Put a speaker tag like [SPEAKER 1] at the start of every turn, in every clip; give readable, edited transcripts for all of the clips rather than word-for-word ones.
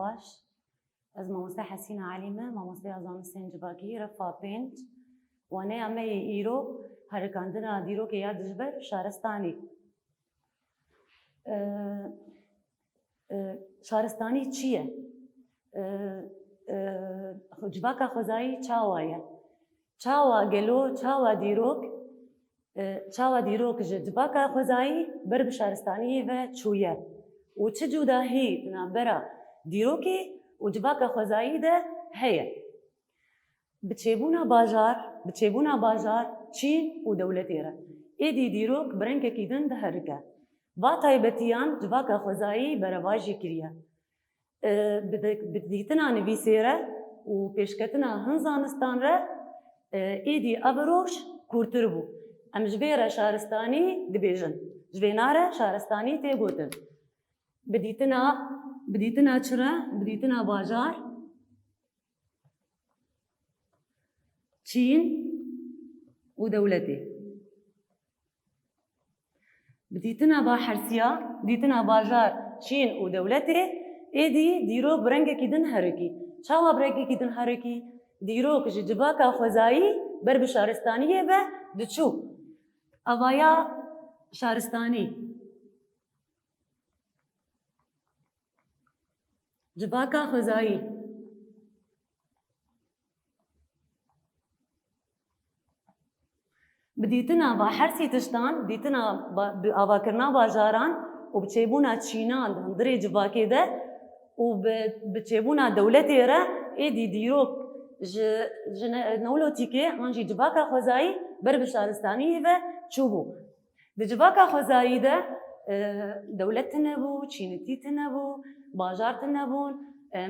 [SPEAKER 1] باش از مامۆستا حەسینە عەلیمە مامۆستای زانستیان جڤاگی رەفا پێنج وانەیە ئەمەیە ئیرۆ هەرکاندنا دیرۆکێ یا دژبەر شارستانی شارستانی چییە؟ جڤاکا خۆزایی چاوایە چاوا گەلۆ چاوا دیرۆک ji civaka xwezayî ber bi şaristaniyê ve çûye û çi cudahî navbera dîrokê û civaka xwezayî de heye. Bi çêbûna bajar Çîn û dewletê re êdî dîrok bi rengekî din diherike. Va taybetiyan civaka xwezayî berevajî kiriye. Bi dîtina nivîsê re û pêşketina hin zanistan re êdî ev roj kûrtir bû. Em ji vê re şaristanî dibêjin, ji vê nare şaristanî tê gotin. Bi dîtina çi re? Bi dîtina bajar Çîn û dewletê. Bi dîtina bahersiya, dîtina bajar Çîn û dewletê êdî dîrok bi rengekî din herikî. Çawa bi rengekî din herikî? Dîrok ji civaka xwezayî ber bi şaristaniyê ve diçû. Avaya şaristanî. Civaka xwezayî. Bi dîtina bahersî tiştan, dîtina avakirina bajaran û bi çêbûna Çînan di hundirê civakê de û bi çêbûna dewletê re êdî dîrok ji newlotîkê an jî civaka xwezayî ber bi şaristaniyê ve çûbû. Di civaka xwezayî de dewlet tune bû, çînetî tune bû, bajar tune bûn,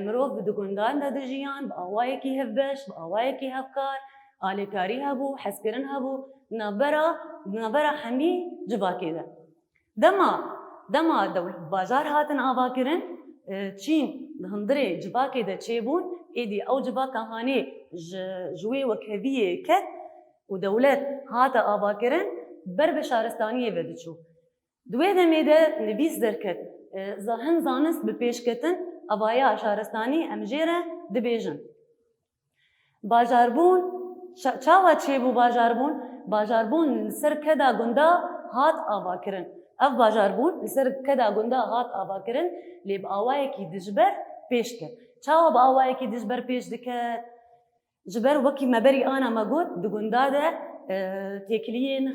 [SPEAKER 1] mirov bi gundan de dijiyan, bi awayekî hevbeş, bi awayekî hevkar, alêkarî hebû, hezkirin hebû, navbera hemî civakê de. Dema bajar hatin avakirin, Çîn di hundirê civakê de çêbûn, êdî ew civaka hanê ji wê wekheviyê ket û dewlet hate avakirin ber bi şaristaniyê ve diçû. Di wê demê de nivîs derket, hin zanist bi pêşketin avaya şaristanî em jê re dibêjin. Bajarbûn, çawa çêbû bajarbûn? Bajarbûn li ser keda gunda hat avakirin. Ev bajarbûn li ser keda gunda hat avakirin lê bi awayekî dijber pêş ket. Çawa bi awayekî dijber pêş diket? Ji ber wekî me berî ana me got di gunda de têkiliyên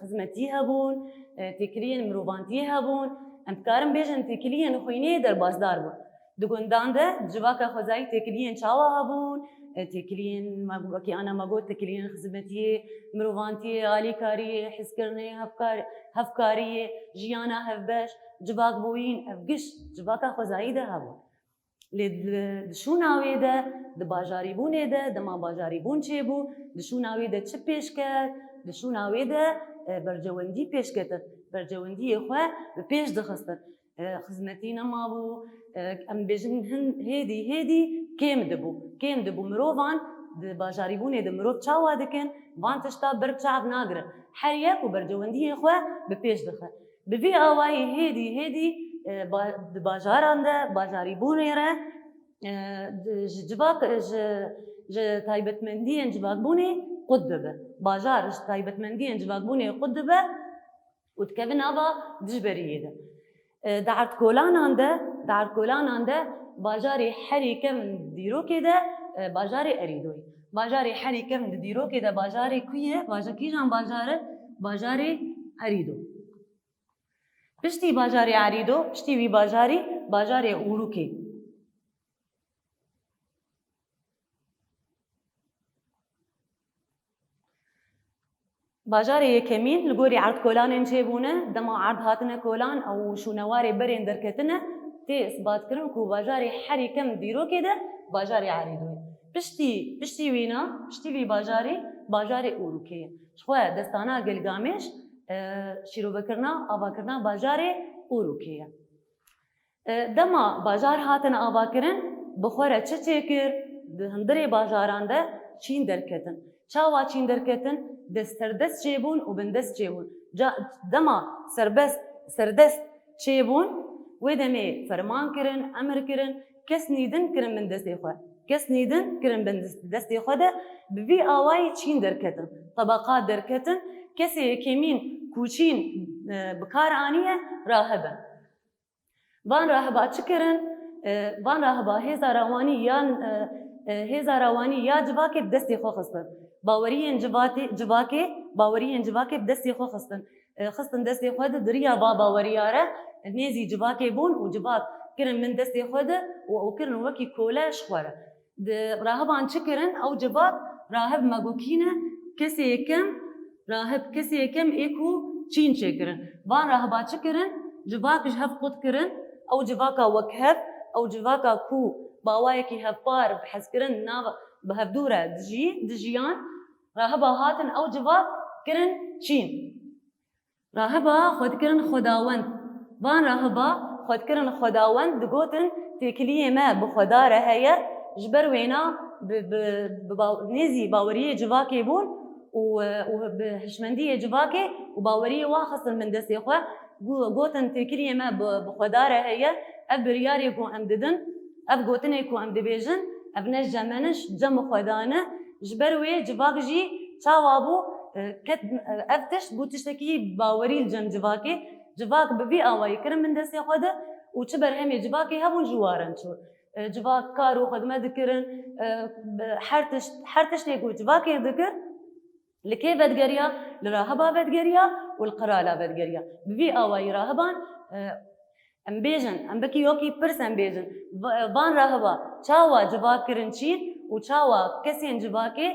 [SPEAKER 1] xizmetî hebûn, têkiliyên mirovantiyê hebûn. Em dikarin bêjin têkiliyên xwîniyê derbazdar bûn. Di gundan de civaka xwezayî têkiliyên çawa hebûn, têkiliyên wekî ana me got têkiliyên xizmetiyê, mirovantiyê, alîkariyê, hezkirinê, hevkariyê, jiyana hevbeş, civakbûyîn, ev gişt civaka xwezayî de hebûn. Lê di şûna wê de, di bajarîbûnê de, dema bajarîbûn çêbû, di şûna wê de çi pêş ket? Di şûna wê de bercewendî pêş ketin. Bercewendiyê xwe bi pêş dixistin. Xizmetî nemabû, em bêjin hin hêdî kêm dibû. Kêm dibû mirovan di bajarîbûnê de mirov çawa dikin, van tişta ber çav nagirin. Her yek û bercewendiyê xwe bi pêş dixe. Bi vê awayî hêdî di bajaran de, bajarîbûnê re ji taybetmendiyên civakbûnê qut dibe. Bajar ji taybetmendiyên civakbûnê qut dibe û dikevin ava dijberiyê de. Di erdkolanan de bajarê herî kevin dîrokê de bajarê Erîdoyê. Bajarê herî kevin di dîrokê de bajarê ku ye? Kîjan bajar e? Bajarê Erîdo. Piştî bajarê Erîdo, piştî vî bajarî, bajarê Urûkê. Bajarê yekemîn li gorî erdkolanên çêbûne, dema erd hatine kolan ew şûnewarê berên derketine tê isbatkirin ku bajarê herî kevin dîrokê de bajarê Erîdoyê. Piştî wîna, piştî vî bajarê, bajarê Urûkê ye. Ji xwe destana Gilgameş şîrovekirina avakirina bajarê Urûkê ye. Dema bajar hatine avakirin, bi xwe re çi çêkir? Di hundirê bajaran de Çîn derketin. Çawa Çîn derketin? Di serdest çêbûn û bindest çêbûn. Dema serdest çêbûn, wê demê ferman kirin, emir kirin, کس نیدن کرن من دستی خو کس نیدن کرن من دستی خو ده بوی آوای چین درکتن طبقات درکتن کسی کمین کوچین بکار آنیه راهبه وان راهبه چکرن وان راهبه هزار روانی یا هزار روانی یا جواکی بدستی خو خستن باورین جواکی باورین جواکی بدستی خو خستن دستی خو ده دریا با باوریاره نيزي جواكي بون وجواك كرن من دستي خده وكرن وكي كولاش خوره راهبان شكرن او جواك راهب ماغوكينه كسي كم راهب كسي كم ايكو چين شكرن وان راهبات شكرن جواك جهف قد كرن او جواكا وكهب او جواكا كو باوايكي هفبار بحسكرن ناو بهفدوره دجيان راهبا هاتن او جواك كرن چين راهبا خود كرن خداوند وان راهبا خود کرن خداوند دگوتن تکلیه ما بخدا رهیه جبر وینا نزی باوریه جواکی بون و بهشمندیه جواکی و باوریه واخصن من دستی خو گوتن تکلیه ما بخدا رهیه اب بریاری کو ام ددن اب گوتنه کو ام دبیجن اب نش جمنش جم خدانه جبر وی جواک جی چاوابو کت افتش بوتشتکی باوری الجن جواکی جواك ببي آوائي كرم من دستي خده وشبر همي جواكي هبون جوارن شو جواك كارو خدمة ذكرن حرتش ليقول جواكي ذكر لكي بدقريا لراهبا بدقريا والقرالة بدقريا ببي آوائي راهبان ام بيجن ام بكي يوكي برس ام بيجن بان راهبا چاوا جواك كرنشين وچاوا كسين جواكي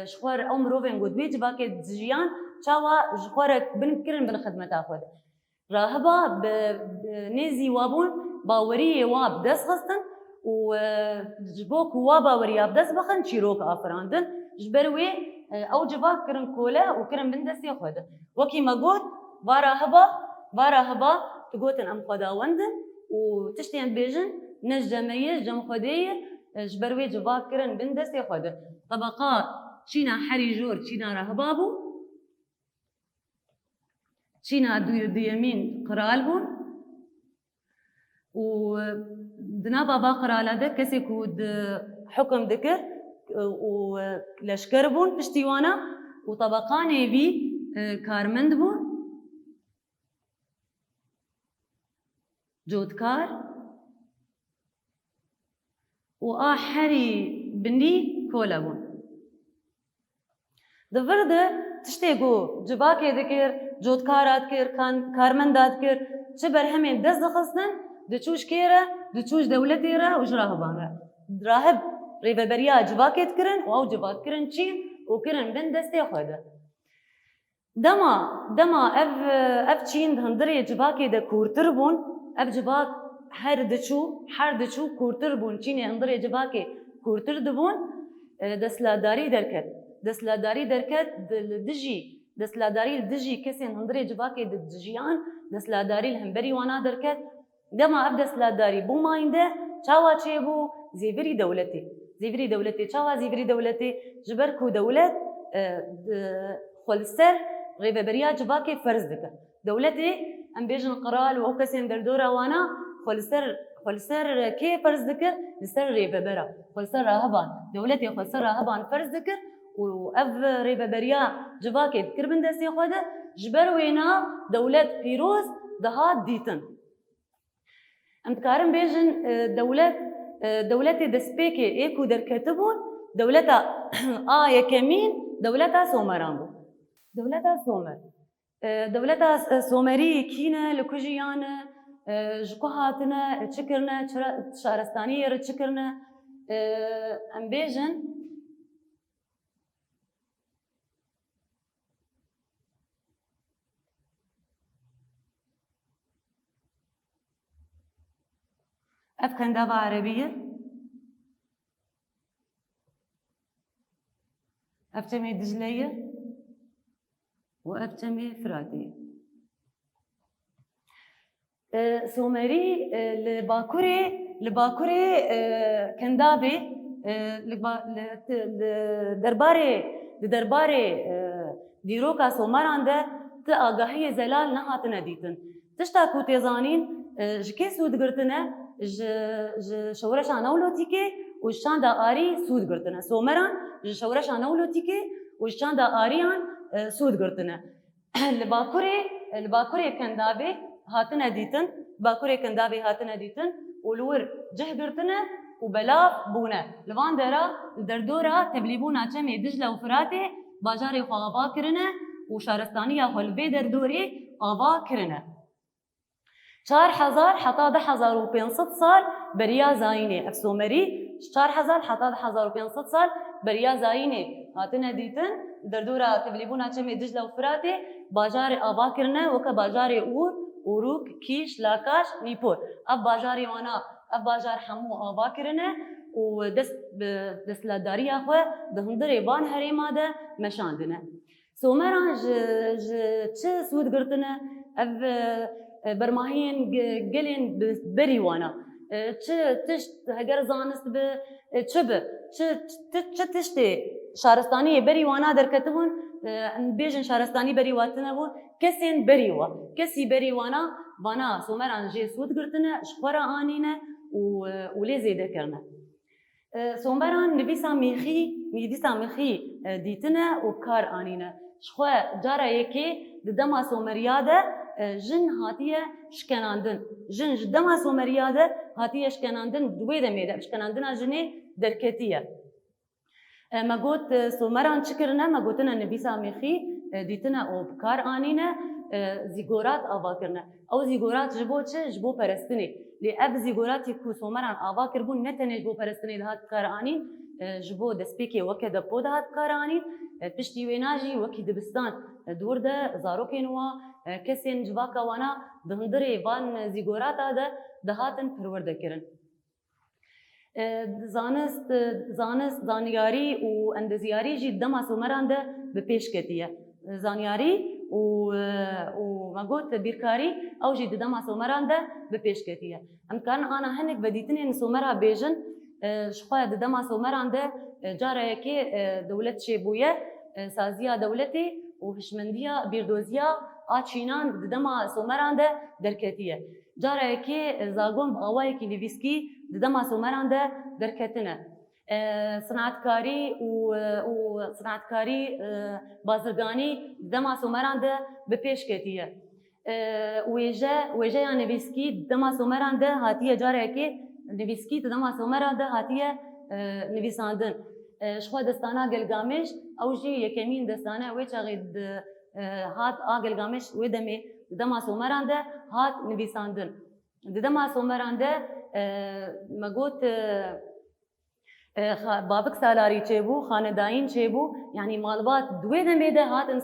[SPEAKER 1] شخوار عمروفين قد بي جواكي دجيان چاوا شخوار بنكرن بنخدمة تاخده راهبا بنيزي وابون باوريه واب دس خستن وجبوك واباوريه بدس بخن شيروك افراندن جبروي او جباك كرن كولا وكرن بندس ياخذ وكي ما قلت وراهبا تقولن ام خداوندن وتشتين بيجن نج جميز جم خديه جبروي جباك كرن بندس ياخذ طبقات شينا حري جور شينا راهبابو شينا ديمين قرال بون ودنا بابا قرال ده كسي كود حكم ذكر ولشكر بون بشتيوانا وطبقاني بي كارمند بون جودكار وآحري بني كولا بون دفرده تشتيقو جباكي ذكر جودكارات كير كارمندات كير شبر همين دز خصنا دتشوش كيرا دتشوش دولتيرا وجراهبان راهب ريبا بريا جباكي تكرن او جباك كرن تشين وكرن بن دستي خدا دما اف تشين هندري جباكي ده كورتربون اف جباك هر دچو كورتربون تشين هندري جباكي كورتر دبون دسلاداري دركت دجي دسلاداري الدجي كسين هندري جباكي دجيان دسلاداري الهمبري وانا دركت دما ابدا سلاداري بو ماينده چاوا چيبو زيفري دولتي چاوا زيفري دولتي جبركو دولت خلسر ريبريا جباكي فرز دك دولتي ام بيجن قرال و كسين دردورا وانا خلسر كي فرز دكر لسر ريبرا خلسر راهبان دولتي خلسر راهبان فرز دكر وأف ريبا بريا جواكي ذكر من دسي خده جبر وينا دولة بيروز دهات ديتن امتكارن بيجن دولة دسبيكي ايكو دركتبون دولتا يكمين دولتا سومرانبو دولتا سومر دولتا سومري كينا لكوجيانا جكوهاتنا تشكرنا شارستانية تشكرنا ام بيجن أفكان دابا عربية أفتمي دجلية وأفتمي فراتية سومري لباكوري كندابي لدرباري ديروكا سومران ده تآغاهية زلال نهاتنا ديتن تشتاكو تيزانين جكي سود قرتنا شورشا نولوتیکه و شاندا آری سود گرتنه سومران شورشا نولوتیکه و شاندا آریان سود گرتنه لباکوری کندابه هاتنه دیتن باکوری کندابه هاتنه دیتن ولور جه گرتنه و بلاف بونه لوان درا دردورا تبلیبونا چمی دجله و فراته باجاری خوابا کرنه و شارستانی هلوی دردوری آوا کرنه 4000 حتى 10500 سال بريا زاينه افسومري 4000 حتى 10500 سال بريا زاينه هاتنا ديتن دردورا تبليبونا چمي دجله وفراتي باجار اباكرنا وك باجار اور اوروك كيش لاكاش نيپور اب باجاري وانا اب باجار حمو اباكرنا ودس لداريا خو دهندري بان هريما ده مشاندنا سومران ج چه سود گرتنا اف برماهين قلين بري وانا تشت هجر زانست ب چب تشتي شارستاني بري وانا دركتبون بيجن شارستاني بري واتنبون كسين بري وا كسي بري وانا سومران جي سود قرتنا شخورا آنينا وليزي ذكرنا سومران نبيسا ميخي ديتنا وبكار آنينا شخوا جارا يكي ددما سومرياده جن هاتیه شکناندن جن دما سومریاده هاتیه شکناندن دوی دمیده شکناندن جنی درکتیه ما قلت سومران شكرنا ما قلتنا نبي سامخي ديتنا او بكار آنينا زيغورات آواكرنا او زيغورات جبو پرستني لأب زيغورات يكو سومران آواكر بون نتنه جبو پرستني دهات بكار آنين جبو دسبيكي وكي دبو دهات بكار آنين پشتی ویناجی وکی دبستان دور ده زاروکین و کسین جواکا وانا دهندره وان زیگورات ده دهاتن پرورده کرن. زانیاری و اندزیاری جی دما سومران ده به پیش کتیه. زانیاری و ما قلت بیرکاری او جی دما سومران ده به پیش کتیه. امکان آنا هنگ بدیتنین سومرا بیجن شخواه دما سومران ده جاره که دولت شیبویه سازیا دولتی و هشمندیا بیردوزیا آچینان دما سومران ده درکتیه جاره که زاگون باوای که لیویسکی دما سومران ده درکتنه صنعتکاری و صنعتکاری بازرگانی دما سومران ده به پیش کتیه ویجه نویسکی دما سومران ده هاتیه جاره که نویسکی دما سومران ده هاتیه نویساندن شخوا دستانا گلگامش او جی یکمین دستانا ویچا غید هات گلگامش ویدمی دما سومران ده هات نویساندن دما سومران ده مگوت بابک سالاری چه بو خانداین چه بو یعنی مالبات دوی دمی ده هاتن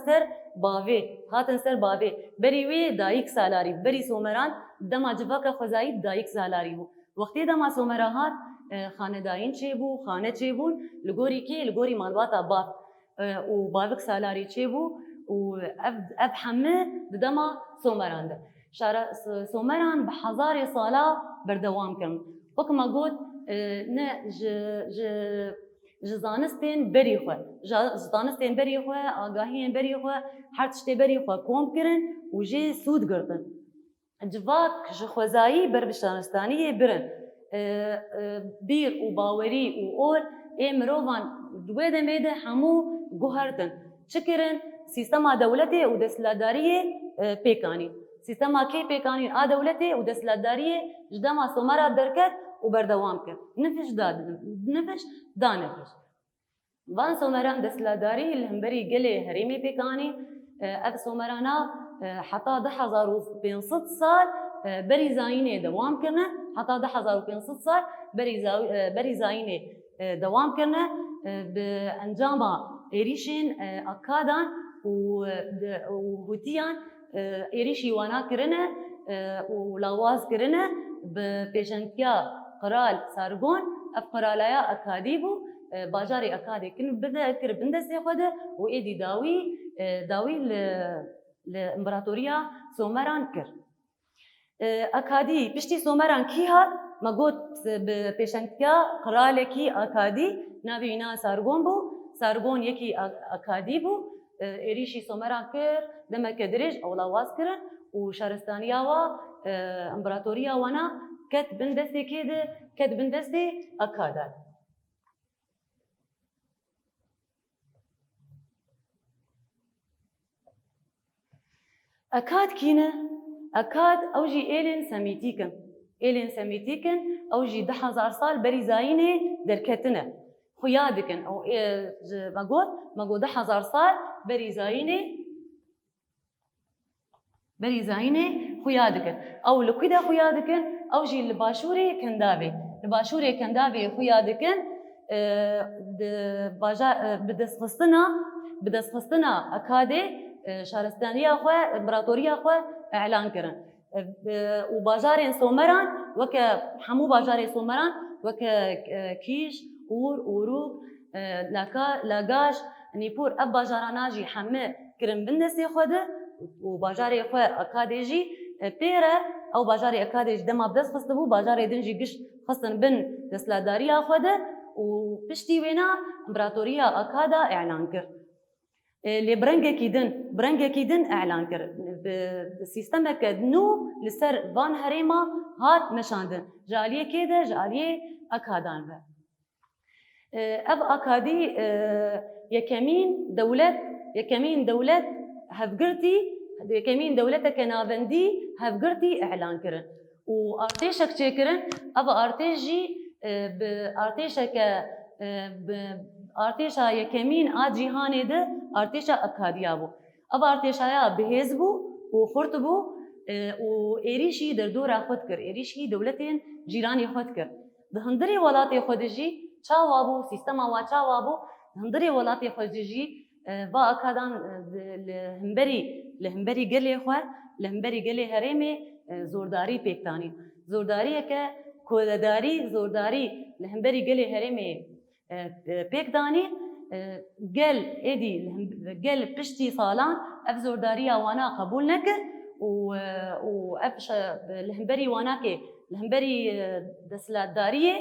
[SPEAKER 1] سر باوی بری وی دایک سالاری بری سومران دما جواکا خوزایی دایک سالاری بو وقتی دما سومران هات خانداین چه بو خانه چه بون لگوری که لگوری مالبات باف و بابک سالاری چه بو و اب همه دما سومران ده سومران به هزار سالا بردوام کرن وقت ما گوت نه جزانستین بری خو آگاهین بری خو هر تشتی بری خو کوم کرن و جی سود گردن جواک جخوزایی بر بشتانستانی برن بیر و باوری و اول مروان دوی دمیده همو گوهردن چکرن سیستما دولتی و دستلداری پیکانی سیستما کی پیکانی دولتی و دستلداری جدما سومرا درکت و بردوام کرد نفش دانفش وان سومران دستلداری الهمبری گلی هریمی پیکانی اب سومرانا حتی 10500 سال بری زاینه دوام کرنه حتی 10500 سال بری زاینه دوام کرنه به انجام ایریشین اکادان و هوتیان ایریشی وانا کرنه و لاواز کرنه به پیشنتیا قرال سارگون اف قرالایا اکادی بو باجاری اکادی کن بده کر بندسه خوده و ایدی داوی الامبراطوریا سومران کر اکادی پشتی سومران کی هات ما گوت پیشنتیا قرالکی اکادی ناوینا سارگون بو سارگون یکی اکادی بو ایریشی سومران کر دمک درج او لاواز کرن و شهرستانیا و امبراطوریا وانا كت بندسي كده كت بندسي أكادات أكاد كينا أكاد أوجي إيلين سميتيكن أوجي 10,000 سال بري زاينة دركتنا خيادكن أو ماقول 10,000 سال بري زاينة خيادكن أو لكده خيادكن أوجي الباشوري كندابي خيادكن بدس خستنا أكادي شارستانية خو إمبراطورية خو إعلان كرن وباجارين سومران وك حمو باجاري سومران وك كيش أوروك لاغاش نيبور أب باجاراناجي حمى كرن بالنسي خده وباجاري خو أكاديجي بيرة أو باجاري أكاديج دما بدس خستبو باجاري دنجي قش خستن بن دسلادارية خده وبشتي وينا إمبراطورية أكادا إعلان كر اللي برنجا كيدن اعلان كر بسيستم كدنو لسر فان هريما هات مشاندن جاليه كده جاليه اكادان به اب اكادي يكمين دولت هفقرتي يكمين دولتك نافندي هفقرتي اعلان كرن وارتيشك تشكرن اب ارتيجي بارتيشك ارتيشا يكمين اجي هاني ده ارتيشا اكاديابو اب ارتيشايا بهزبو وخرطبو وايريشي دردورا خدكر ايريشي دولتين جيراني خدكر دهندري ولاتي خدجي تشاوابو سيستما واتشاوابو دهندري ولاتي خدجي با اكادان لهمبري قلي خو لهمبري قلي هريمي زورداري بيكتاني زورداري ك كوداري زورداري لهمبري قلي هريمي بيكداني قال ايدي قال بشتي صالان اف زورداريا وانا قبول نكر وابش الهمبري واناكي الهمبري دسلات داريه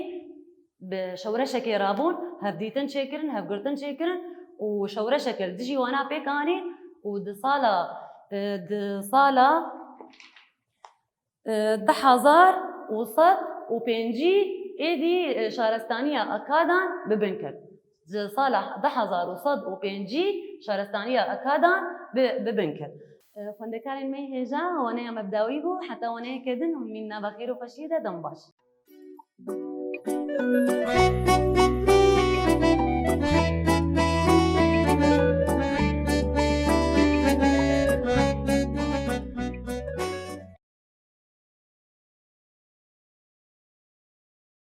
[SPEAKER 1] بشورشك رابون هبديتن شكرن هبقرتن شكرن وشورشك دجي وانا بيكاني ودصاله دحزار وصد وبنجي ايدي شارستانيه اكادان ببنكر صالح 10,000 وصد وبنجي شارستانيه اكادان ببنكر خندكارين مي هجا وانا مبداوي بو حتى وانا كدن منا بخير وفشيده دنباش